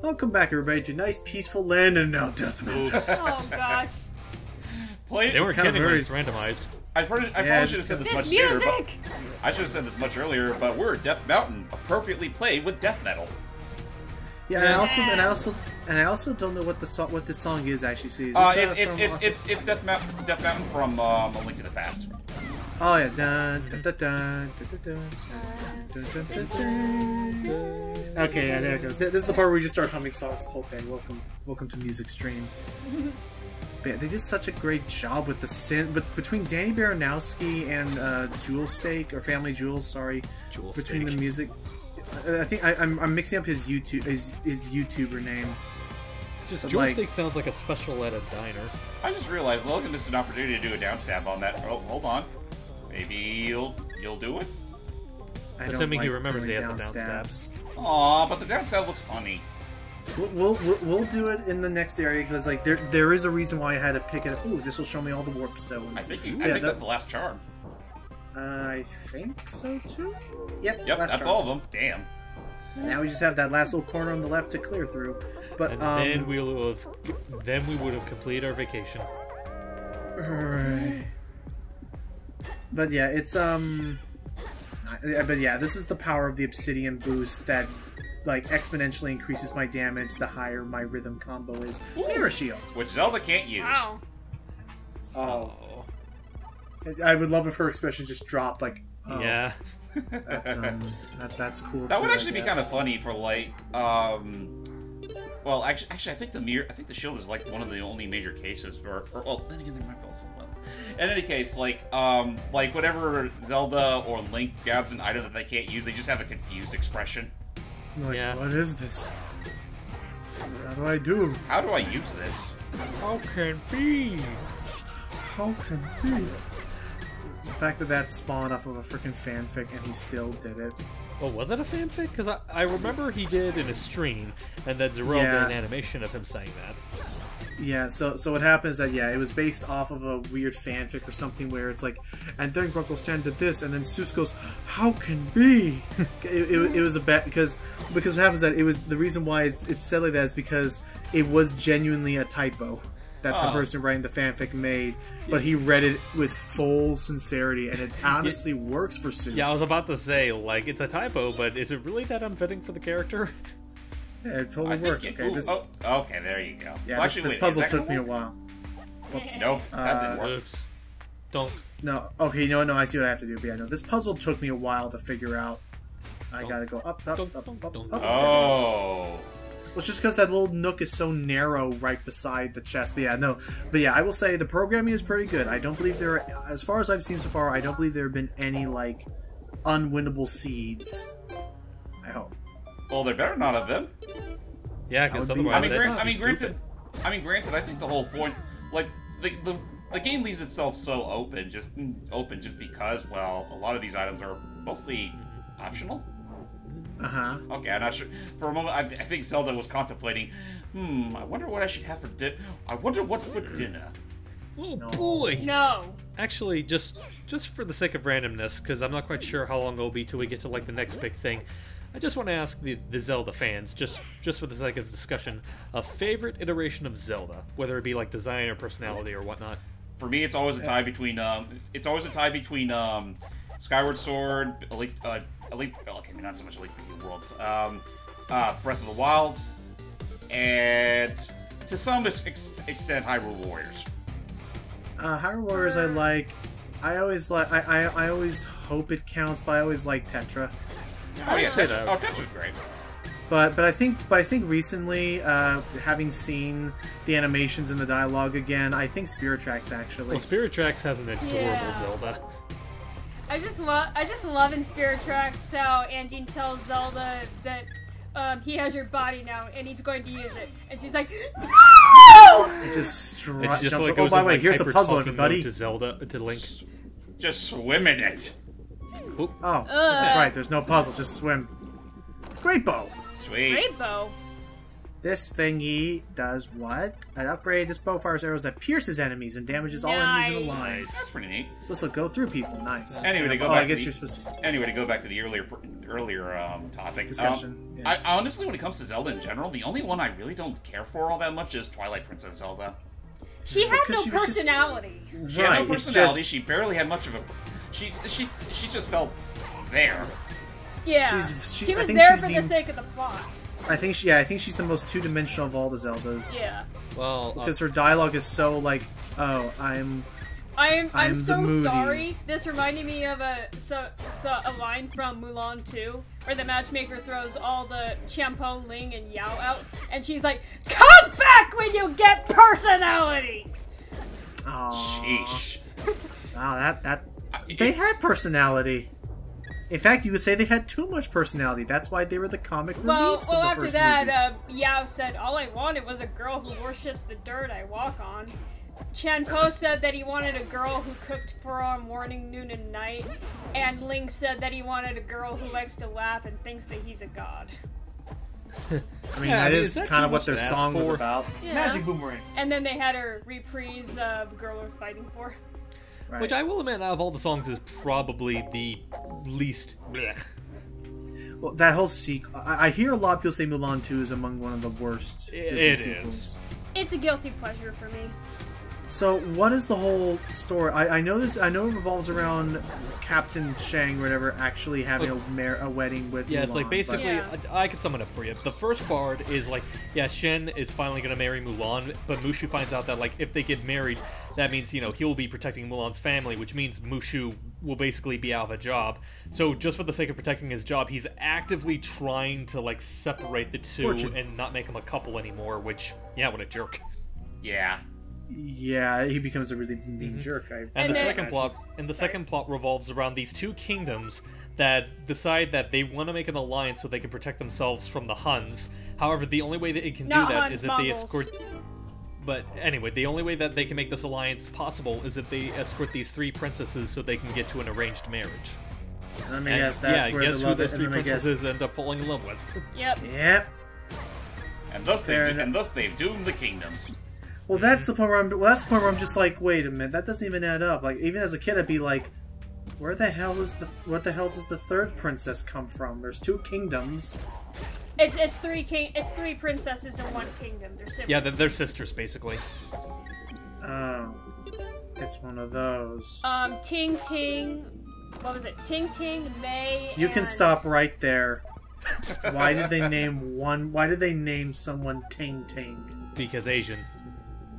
Welcome back, everybody, to a nice, peaceful land and now death metal. Oh gosh. They weren't kidding when it's randomized. I probably should have said this much sooner. I should have said this much earlier, but we're Death Mountain, appropriately played with death metal. Yeah, and I also don't know what this song is actually. See, it's Death Mountain from A Link to the Past. Oh yeah, dun, dun, dun, dun, dun, dun, dun, dun, dun, dun. Okay, yeah, there it goes. This is the part where we just start humming songs the whole thing. Welcome to Music Stream. But yeah, they did such a great job with the synth, but between Danny Baranowski and Jewel Steak or Family Jewels, sorry, Jewel between Steak. the music. I think I'm mixing up his YouTuber name. Just But Jewel like- Steak sounds like a special at a diner. I just realized Logan missed an opportunity to do a downstab on that. Oh, hold on. Maybe you'll do it? I don't Assuming he like remembers he doing has a downstab. downstabs. Aw, but the downstab looks funny. We'll do it in the next area because like there is a reason why I had to pick it up. Ooh, this will show me all the warp stones. I think that's the last charm. I think so too. Yep. Yep, last that's charm. all of them. Damn. Now we just have that last little corner on the left to clear through. But And then we would have completed our vacation. Right. But yeah, it's but yeah, this is the power of the obsidian boost that like exponentially increases my damage the higher my rhythm combo is. Mirror shield. Which Zelda can't use. Wow. Oh. I would love if her expression just dropped like oh. Yeah. That's cool. That would too, actually be kind of funny for like, well, actually, I think the shield is like one of the only major cases where, well, then again, there might be also less. In any case, like whenever Zelda or Link grabs an item that they can't use, they just have a confused expression. Like, Yeah. what is this? How do I do? How do I use this? How can be? How can be? The fact that spawned off of a freaking fanfic and he still did it. Oh, was it a fanfic? Because I remember he did in a stream, and that Zero Yeah. did an animation of him saying that. Yeah, so what happens that, yeah, it was based off of a weird fanfic or something where it's like, and then Grunkle Stan did this, and then Seuss goes, how can be? it was a bet, because what happens that it was, the reason why it's said like that is because it was genuinely a typo that the person writing the fanfic made, but he read it with full sincerity, and it honestly works for Seuss. Yeah, I was about to say, like, it's a typo, but is it really that unfitting for the character? Yeah, it totally worked. Okay, okay, there you go. yeah, Well, this puzzle took me a while. Whoops. Nope, that didn't work. Oops. Don't. No, okay, no, I see what I have to do. But yeah, no, this puzzle took me a while to figure out. I gotta go up. Oh. Well, just because that little nook is so narrow right beside the chest. But yeah, I will say the programming is pretty good. I don't believe there are, as far as I've seen so far, I don't believe there have been any, like, unwinnable seeds. I hope. Well, there better not have been. Yeah, because That would be- otherwise... Granted, I think the whole point, like, the game leaves itself so open just because, well, a lot of these items are mostly optional. Okay, I'm not sure. For a moment, I think Zelda was contemplating, I wonder what I should have for dinner. I wonder what's for dinner. Oh, boy! No. Actually, just for the sake of randomness, because I'm not quite sure how long it'll be till we get to, like, the next big thing, I just want to ask the Zelda fans, just for the sake of discussion, a favorite iteration of Zelda, whether it be, like, design or personality or whatnot. For me, it's always a tie between Skyward Sword, Elite, okay, not so much Elite Between Worlds, Breath of the Wild, and to some extent, Hyrule Warriors. Hyrule Warriors I always hope it counts, but I always like Tetra. Oh yeah, say that. Tetra's great. But I think recently, having seen the animations and the dialogue again, I think Spirit Tracks actually. Well, Spirit Tracks has an adorable Zelda. I just love in Spirit Tracks how Angie tells Zelda that he has your body now and he's going to use it, and she's like, no! It just It just jumps like up. Oh, goes by in, the way, like, here's a puzzle, hyper-talking everybody. mode to Link. Just swim in it. Oop. Oh, that's right. There's no puzzle. Just swim. Great bow. Sweet. Great bow. This thingy does what? An upgrade. This bow fires arrows that pierces enemies and damages all enemies in a line. That's pretty neat. So this will go through people. Nice. Anyway, to go I back guess to you're supposed to the earlier topic. discussion. I honestly, when it comes to Zelda in general, the only one I really don't care for all that much is Twilight Princess Zelda. She had Because no she was personality. She had no personality. She barely had much of a. She just felt there. Yeah, she was there for the sake of the plot. I think she's the most two-dimensional of all the Zeldas. Yeah. Well, because her dialogue is so like, oh, I'm so moody. sorry. This reminded me of a line from Mulan 2, where the matchmaker throws all the Champo, Ling, and Yao out, and she's like, "Come back when you get personalities." Oh, sheesh. Wow, they had personality. In fact, you would say they had too much personality. That's why they were the comic reliefs. Well, of the after first that, movie. Yao said, "All I wanted was a girl who worships the dirt I walk on." Chanpo said that he wanted a girl who cooked for him morning, noon, and night. And Ling said that he wanted a girl who likes to laugh and thinks that he's a god. I mean, that is kind of what their song was about. Yeah. Magic Boomerang. And then they had a reprise of Girl We're Fighting For. Right. which I will admit, out of all the songs, is probably the least. Blech. Well, that whole sequel. I hear a lot of people say Mulan 2 is among one of the worst Disney sequels. It's a guilty pleasure for me. So, what is the whole story? I know this. I know it revolves around Captain Shang, or whatever, actually having a wedding with. Yeah, Mulan, it's like basically. Yeah. I can sum it up for you. The first part is like, yeah, Shen is finally gonna marry Mulan, but Mushu finds out that like if they get married, that means he'll be protecting Mulan's family, which means Mushu will basically be out of a job. So just for the sake of protecting his job, he's actively trying to like separate the two and not make them a couple anymore. Which, yeah, what a jerk. Yeah. Yeah, he becomes a really mean jerk. And the second plot revolves around these two kingdoms that decide that they want to make an alliance so they can protect themselves from the Huns. However, the only way that it can do that is if they escort. But anyway, the only way that they can make this alliance possible is if they escort these three princesses so they can get to an arranged marriage. Let me guess, that's where guess the who love those three princesses end up falling in love with. Yep. Yep. And thus they've doomed the kingdoms. Well, that's the point where I'm just like, wait a minute, that doesn't even add up. Like, even as a kid, I'd be like, what the hell does the third princess come from? There's two kingdoms. It's three princesses in one kingdom. They're siblings. Yeah, they're sisters basically. Oh, it's one of those. Ting Ting. What was it? Ting Ting, May. You can stop right there. Why did they name someone Ting Ting? Because Asian.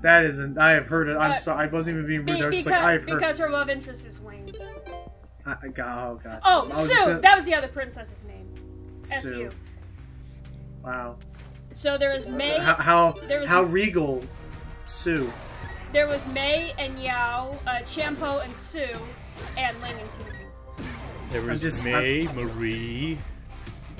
That isn't. I have heard it. I'm sorry. I wasn't even being rude. I was just like, I've heard. Because her love interest is Ling. Oh, God. Oh, Sue. That was the other princess's name. Sue. SU. Wow. So there was May. How regal, Sue. There was May and Yao, Champo and Sue, and Ling and Ting Ting. There was Marie.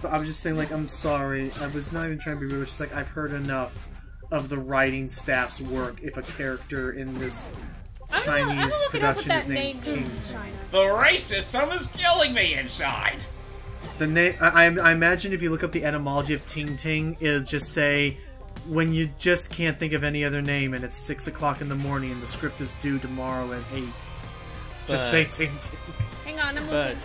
But I was just saying, like, I'm sorry. I was not even trying to be rude. It's just like, I've heard enough of the writing staff's work if a character in this Chinese production is named Ting Ting. The racism is killing me inside. The name. I imagine if you look up the etymology of Ting Ting, it'll just say, when you just can't think of any other name and it's 6 o'clock in the morning and the script is due tomorrow at 8. Just say Ting Ting. Hang on, I'm looking.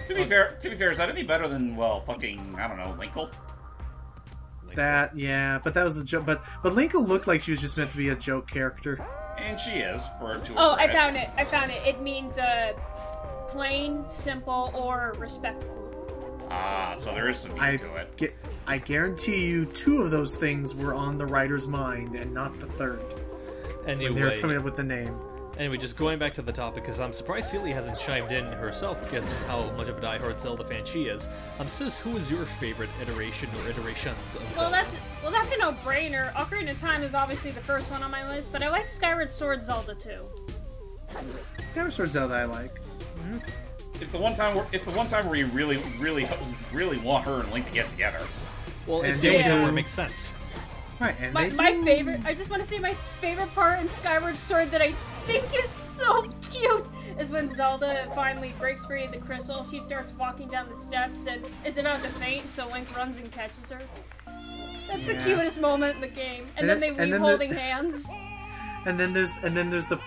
To be fair, is that any better than, well, fucking, I don't know, Linkle? That, yeah, but that was the joke. But Linkle looked like she was just meant to be a joke character. And she is, for her to Oh, I found it. It means, plain, simple, or respectful. Ah, so there is some meaning to it. I guarantee you 2 of those things were on the writer's mind, and not the third. Anyway, when they were coming up with the name. Anyway, just going back to the topic, because I'm surprised Celia hasn't chimed in herself, given how much of a diehard Zelda fan she is. Sis, who is your favorite iteration or iterations of Zelda? Well, that's a no-brainer. Ocarina of Time is obviously the first one on my list, but I like Skyward Sword Zelda too. Skyward Sword Zelda I like. Mm-hmm. It's the one time where you really want her and Link to get together. Well, it's the only time where it makes sense. Right, and my favorite. I just want to say my favorite part in Skyward Sword that I think is so cute is when Zelda finally breaks free of the crystal. She starts walking down the steps and is about to faint, so Link runs and catches her. That's the cutest moment in the game. And then they leave holding hands. And then there's the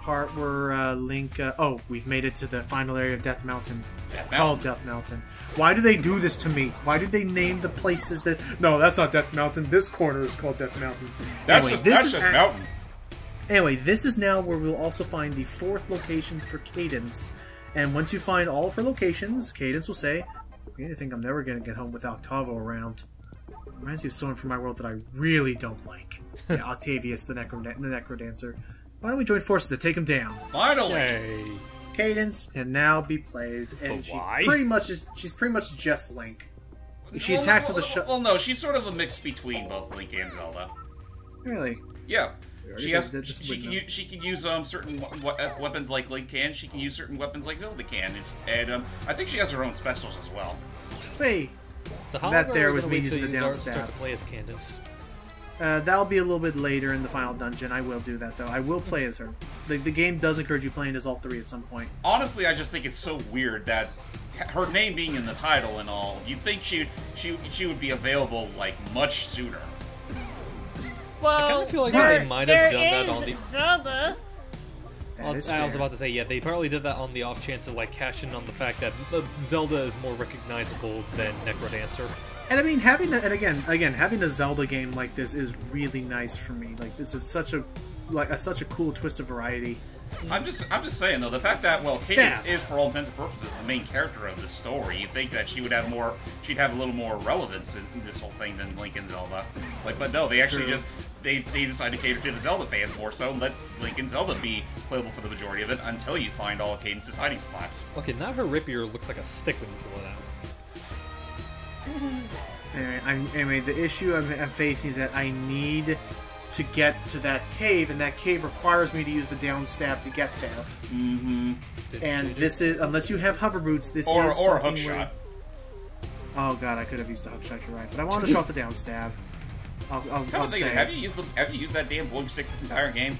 part where Link. Oh, we've made it to the final area of Death Mountain. Called Death Mountain. Why do they do this to me? Why did they name the places that? No, that's not Death Mountain. This corner is called Death Mountain. That's just Mountain. Anyway, this is now where we'll also find the 4th location for Cadence. And once you find all of her locations, Cadence will say, "I think I'm never gonna get home with Octavo around." Reminds me of someone from my world that I really don't like. Yeah, Octavius, the Necrodancer. Why don't we join forces to take him down? Finally! Yay. Cadence can now be played, and why? she's pretty much just Link. She attacked with a shot. Well, no, she's sort of a mix between both Link and Zelda. Really? Yeah. She can use certain weapons like Link can. She can use certain weapons like Zelda can, and I think she has her own specials as well. Wait. So how that long there are we was gonna me wait using till the you down start stab. to play as Candace? That'll be a little bit later in the final dungeon. I will do that though. I will play as her. The game does encourage you playing as all 3 at some point. Honestly, I just think it's so weird that her name being in the title and all, you'd think she would be available like much sooner. Well, I kind of feel like they might have done that on the. Zelda. I was about to say, yeah, they probably did that on the off chance of like cashing on the fact that Zelda is more recognizable than Necrodancer. And I mean, having a Zelda game like this is really nice for me. Like, it's such a cool twist of variety. I'm just saying though, the fact that Cadence is for all intents and purposes the main character of this story, you'd think that she'd have a little more relevance in this whole thing than Link and Zelda. But no, they actually they decided to cater to the Zelda fans more so and let Link and Zelda be playable for the majority of it until you find all of Cadence's hiding spots. Okay, now her rapier looks like a stick when you pull it out. Anyway, the issue I'm facing is that I need to get to that cave, and that cave requires me to use the down stab to get there. Mm-hmm. And this is, unless you have hover boots, this or is a hook shot. Oh god, I could have used the hook shot. You're right, but I wanted to show off the down stab. I'll say. Have you used that damn boom stick this entire game?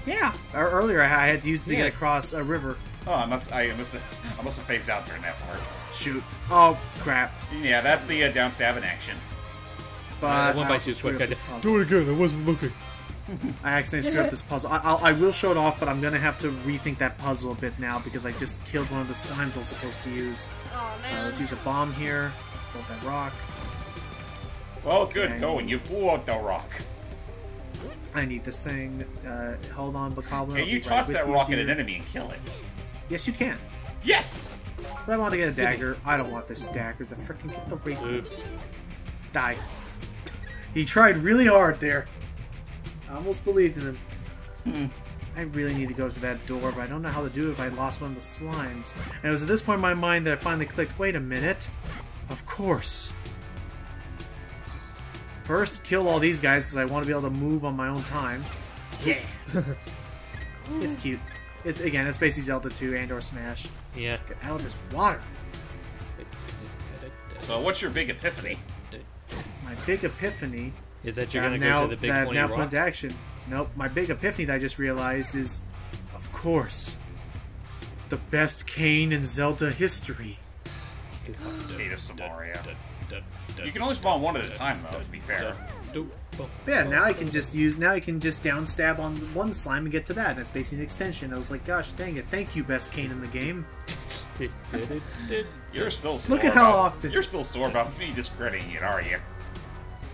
Yeah. Earlier, I had to use it to get across a river. Oh, I must have phased out during that part. Shoot. Oh crap. Yeah, that's the down stab in action. But I went by too quick. Do it again. I wasn't looking. I accidentally screwed up this puzzle. I will show it off, but I'm gonna have to rethink that puzzle a bit now because I just killed one of the slimes I was supposed to use. Oh man. Let's use a bomb here. Build that rock. Well, good going. You blew out the rock. I need this thing. Hold on, Bokoblin. Can you toss that rock at an enemy and kill it? Yes, you can. Yes! But I want to get a dagger. I don't want this dagger. The frickin' get the rapier. Oops. Die. He tried really hard there. I almost believed in him. I really need to go to that door, but I don't know how to do it if I lost one of the slimes. And it was at this point in my mind that I finally clicked, wait a minute. Of course. First, kill all these guys because I want to be able to move on my own time. Yeah. It's cute. It's basically Zelda 2 and or Smash. Yeah. Get out of this water. So what's your big epiphany? My big epiphany is that you're gonna go to the big pointy now rock? put into action. Nope. My big epiphany that I just realized is, of course, the best Kane in Zelda history. Kate of Samaria. You can only spawn one at a time, though. To be fair. Yeah. Now I can just down stab on one slime and get to that. And it's basically an extension. I was like, gosh, dang it! Thank you, best Kane in the game. You're still sore. Look at how often you're still sore about me discrediting it, are you?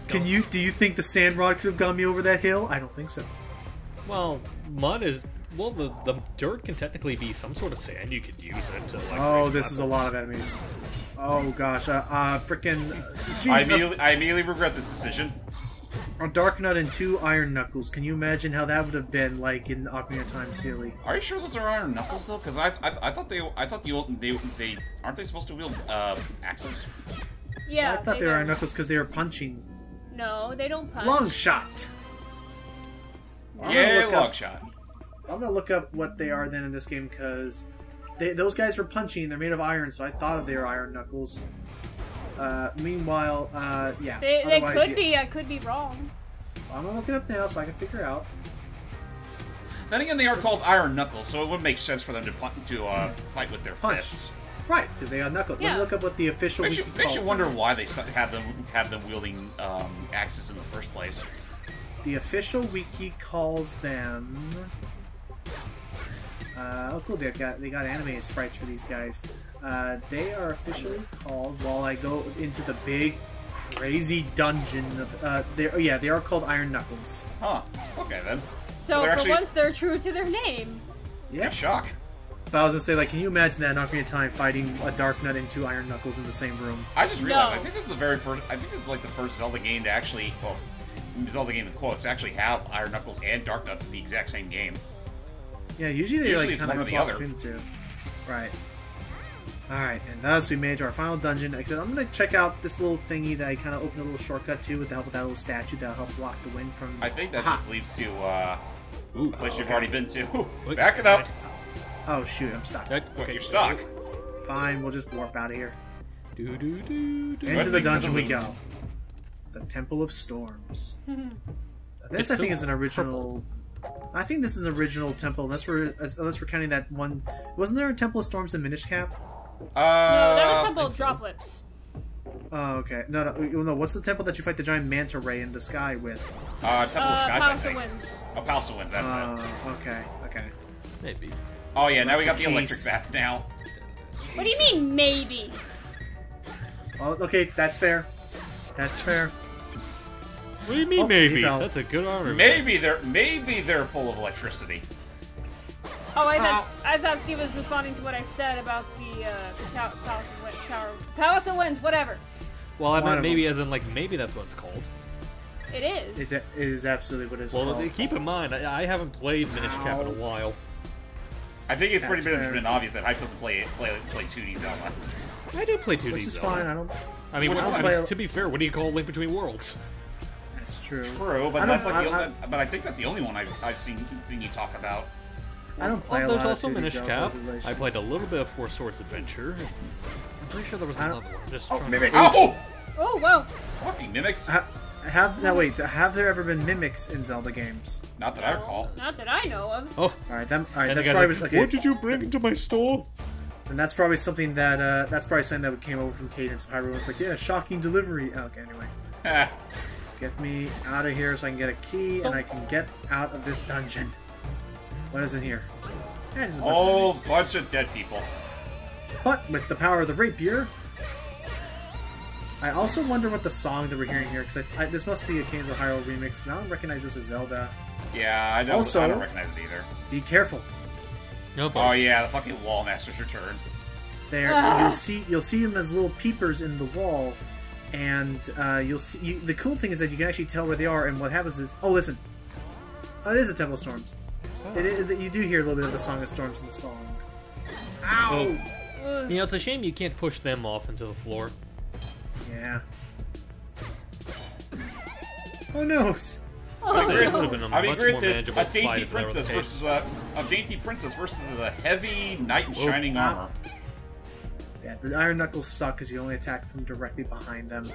Do you think the sand rod could have gotten me over that hill? I don't think so. Well, mud is... Well, the dirt can technically be some sort of sand. You could use it to, like... Oh, this is a lot of enemies. Oh, gosh. Frickin'... I immediately regret this decision. A Dark Nut and 2 Iron Knuckles. Can you imagine how that would have been like in Ocarina of Time Silly? Are you sure those are Iron Knuckles though? Because I thought they aren't they supposed to wield axes? Yeah. I thought they were Iron Knuckles because they were punching. No, they don't punch. Long shot. Yeah, long shot. I'm gonna look up what they are then in this game because those guys were punching. They're made of iron, so I thought they were Iron Knuckles. Meanwhile, yeah. They could be. I could be wrong. I'm gonna look it up now so I can figure out. Then again, they are called Iron Knuckles, so it would make sense for them to fight with their fists. Right, because they got knuckles. Yeah. Let me look up what the official. Makes you wonder why they had them wielding axes in the first place. The official wiki calls them. Oh, cool! They got animated sprites for these guys. They are officially called. While I go into the big, crazy dungeon of. They are called Iron Knuckles. Huh. Okay then. So for actually... once, they're true to their name. Yeah. Shock. But I was gonna say, like, can you imagine that Ocarina of Time fighting a Dark Knight and 2 Iron Knuckles in the same room? I just realized. No. I think this is the very first. I think this is like the first Zelda game to actually. Well, Zelda game in quotes to actually have Iron Knuckles and Dark Knuckles in the exact same game. Yeah, usually they like it's kind one of or the swap other. between the two. Right. Alright, and thus we made it to our final dungeon. Except I'm gonna check out this little thingy that I kind of opened a little shortcut to with the help of that little statue that'll help block the wind from. I think that Aha. just leads to a place you've already been to. Wait, Back it up. Oh shoot, I'm stuck. Okay, You're stuck. Fine, we'll just warp out of here. Do. Into the Right, dungeon we loot. go. The Temple of Storms. This It's I think so is an original. I think this is an original temple, unless we're counting that one. Wasn't there a Temple of Storms in Minish Cap? No, that was Temple so. Droplets. Oh, okay. No. What's the temple that you fight the giant manta ray in the sky with? Temple of Skies, I Palace of think. Winds. Oh, Palace of Winds, that's it. Okay. Maybe. Oh yeah, now we got the Case. electric bats now. What do you mean, maybe? Oh, okay, that's fair. That's fair. What do you mean, Oh, maybe? he fell. That's a good armor. Maybe they're full of electricity. Oh, I thought Steve was responding to what I said about the Palace of Winds, whatever. Well, I One meant of maybe them. as in, like, maybe that's what it's called. It is. It is absolutely what it's Well, called. keep in mind, I haven't played Minish Cap in a while. I think it's That's pretty fair. been obvious that Hype doesn't play 2D Zelda. I do play 2D Which is Zelda. fine. I don't. I mean, Which well, one? to be fair, what do you call Link Between Worlds? That's true. True, but I that's don't- like I- but I think that's the only one I've seen you talk about. I don't play Oh, a there's lot also of 2D Minish Zelda Cap. because I played a little bit of Four Swords Adventure. I'm pretty sure there was I another don't- one. Just Oh, trying Mimic! to... Oh! Oh, wow. Fucking mimics! Have there ever been mimics in Zelda games? Not that I recall. Not that I know of. Oh, Alright, and that's the guy's probably like, okay. what did you bring into my store? And that's probably something that came over from Cadence of Hyrule. It's like, yeah, shocking delivery. Oh, okay, anyway. Eh. Get me out of here so I can get a key and I can get out of this dungeon. What is in here? Yeah, just a bunch of Oh, enemies. bunch of dead people. But with the power of the rapier, I also wonder what the song that we're hearing here, because this must be a Cadence of Hyrule remix. And I don't recognize this as Zelda. Yeah, I Also- don't recognize it either. Be careful. No, Oh yeah, the fucking Wall Master's return. There, you'll see them as little peepers in the wall, and you'll see. The cool thing is that you can actually tell where they are. And what happens is, oh listen, it is a Temple of Storms. You do hear a little bit of the Song of Storms in the song. Ow! You know, it's a shame you can't push them off into the floor. Yeah. Oh no! Oh, This no. would have been a I mean, much more granted, manageable a fight dainty if they were princess the pace. versus a heavy knight in shining armor. Yeah, the Iron Knuckles suck because you only attack from directly behind them.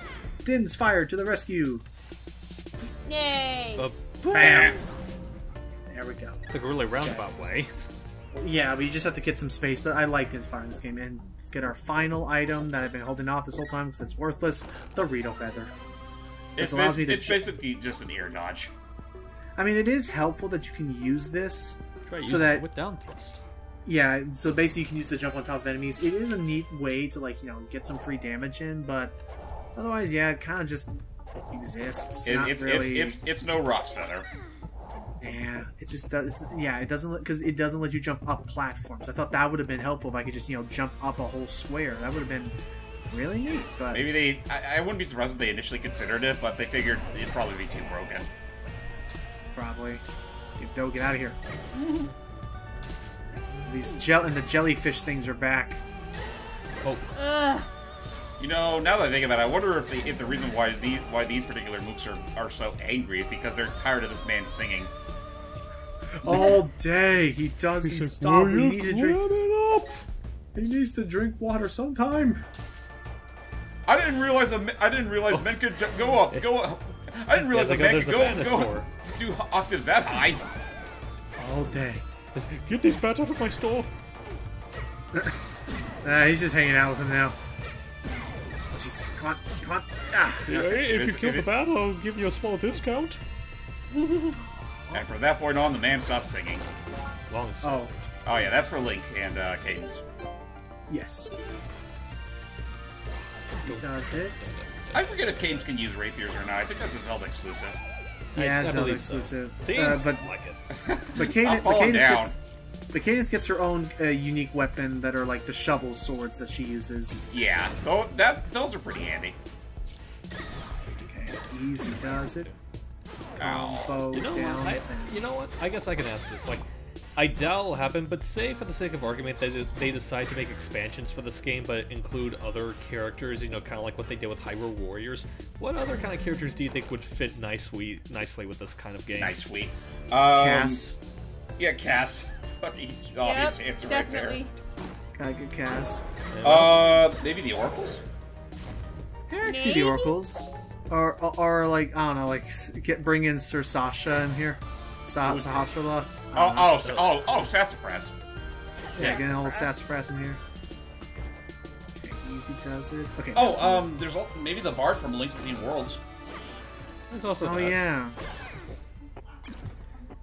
Din's fire to the rescue! Yay. Bam! There we go. Like a really roundabout way. Yeah, but you just have to get some space, but I like Din's fire in this game. And let's get our final item that I've been holding off this whole time because it's worthless, the Rito Feather. It's, allows me to basically just an ear dodge. I mean, it is helpful that you can use this Try so using that it with down thrust. yeah, so basically you can use the jump on top of enemies. It is a neat way to, like, you know, get some free damage in, but otherwise, yeah, it kind of just exists. It's no Rock's Feather. Yeah, it just does. Yeah, it doesn't because it doesn't let you jump up platforms. I thought that would have been helpful if I could just, you know, jump up a whole square. That would have been really neat. But Maybe I wouldn't be surprised if they initially considered it, but they figured it'd probably be too broken. probably, get out of here. The jellyfish things are back. Oh, Ugh. You know, now that I think about it, I wonder if the reason why these particular mooks are so angry is because they're tired of this man singing. All day he doesn't stop. We need to drink. He needs to drink water sometime. I didn't realize men could go up. I didn't realize Yeah, a man because could there's a go store. do octaves that high. All day. get these bats out of my store. He's just hanging out with him now. Oh, jeez. Come on. Ah. Hey, if you If kill it- the bat, I'll give you a small discount. And from that point on, the man stopped singing. Long story. Oh, Oh yeah, that's for Link and Cadence. yes. He does it. I forget if Cadence can use rapiers or not. I think that's a Zelda exclusive. Yeah, I it's Zelda believe so. exclusive. Seems But like it. Cadence, I'll fall down. Cadence gets her own unique weapon that are like the shovel swords that she uses. Yeah, those are pretty handy. Okay, easy does it. Ow. Combo You know down. what? You know what? I guess I can ask this. Like, I doubt it'll happen, but say for the sake of argument that they decide to make expansions for this game, but include other characters, you know, kind of like what they did with Hyrule Warriors. What other kind of characters do you think would fit nicely with this kind of game? Nice, sweet. Cass. Yeah, Cass. Obvious answer definitely. Gotta get Cass. right there. Maybe the Oracles? Yeah, I can see the Oracles. Or like, I don't know, like, bring in Sir Sasha in here. Sahasrahla. Oh, Sassafras. Yeah, get an old Sassafras in here. Okay, easy does it. Okay. Oh, there's maybe the Bard from Link Between Worlds. There's also Oh, that. yeah.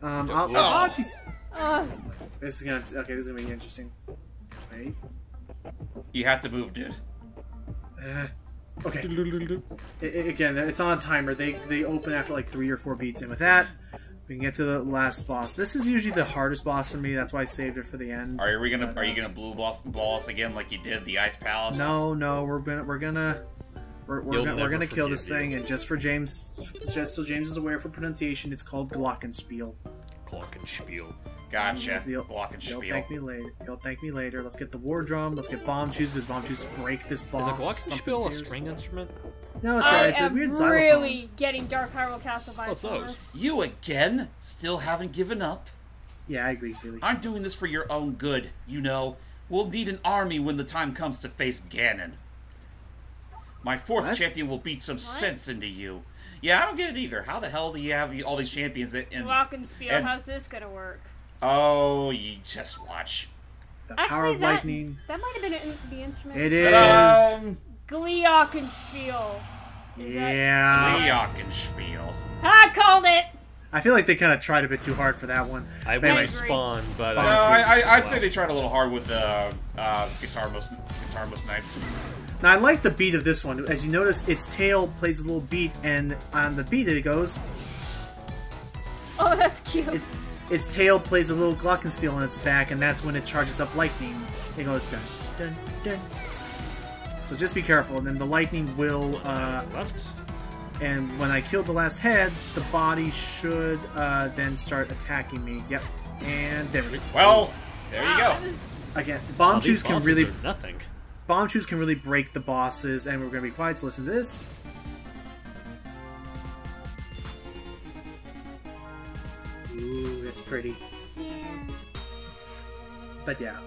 Oh. Jeez. This is gonna be interesting. Wait. You have to move, dude. Okay. Again, it's on a timer. They open after like 3 or 4 beats, and with that, we can get to the last boss. This is usually the hardest boss for me. That's why I saved it for the end. Are you gonna blue ball us again like you did the Ice Palace? No, we're gonna kill this thing, and just so James is aware for pronunciation, it's called Glockenspiel. Glockenspiel. Gotcha. You'll Glockenspiel. thank me later. You'll thank me later. Let's get the war drum. Let's get bomb shoes, because bomb shoes break this Is a boss. Glockenspiel a string instrument? No, I it's a am weird xylophone. really getting Dark Hyrule Castle vibes What's from those? this. You again? Still haven't given up? Yeah, I agree, Sealy. I'm doing this for your own good, you know. We'll need an army when the time comes to face Ganon. My 4th What? champion will beat some sense into you. Yeah, I don't get it either. How the hell do you have all these champions that... Glockenspiel, how's this gonna work? Oh, you just watch. The power of lightning. That might have been the instrument. It is. Glockenspiel. Yeah. Glockenspiel. I called it! I feel like they kind of tried a bit too hard for that one. I Anyway, would respond, but No, I'd say they tried a little hard with the Guitarmost Knights. Now, I like the beat of this one. As you notice, its tail plays a little beat, and on the beat it goes... Oh, that's cute. Its tail plays a little glockenspiel on its back, and that's when it charges up lightning. It goes dun, dun, dun. So just be careful, and then the lightning will... left. And when I kill the last head, the body should then start attacking me. Yep. And there we go. Well, there you go. Again, bomb shoes can really... nothing. Bomb shoes can really break the bosses, and we're going to be quiet, so listen to this. Ooh, it's pretty. But yeah,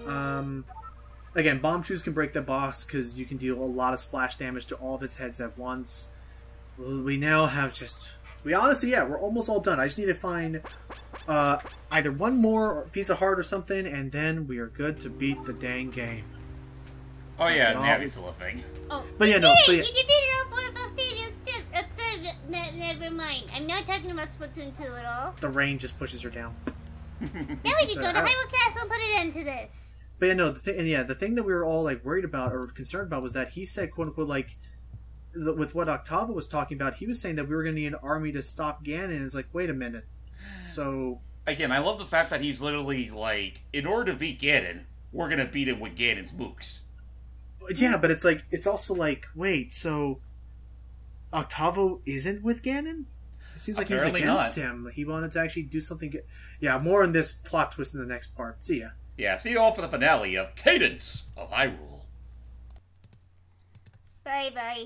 again, bomb shoes can break the boss because you can deal a lot of splash damage to all of its heads at once. We now have we honestly, yeah, we're almost all done. I just need to find either one more piece of heart or something, and then we are good to beat the dang game. Oh yeah, Navi's still a thing. Oh, But yeah, no, but yeah, You defeated all 4 of Octavia's chips. Never mind. I'm not talking about Splatoon 2 at all. the rain just pushes her down. Now we can go to Hyrule Castle and put an end to this. But yeah, no, the thing that we were all like worried about or concerned about was that he said, quote unquote, like with what Octava was talking about, he was saying that we were going to need an army to stop Ganon. And it's like, wait a minute. So Again, I love the fact that he's literally like, in order to beat Ganon, we're gonna beat him with Ganon's mooks. yeah, but it's like it's also like, wait, so Octavo isn't with Ganon? It seems like he was Apparently against not. him. He wanted to actually do something. Yeah, more on this plot twist in the next part. See ya. Yeah, see you all for the finale of Cadence of Hyrule. Bye-bye.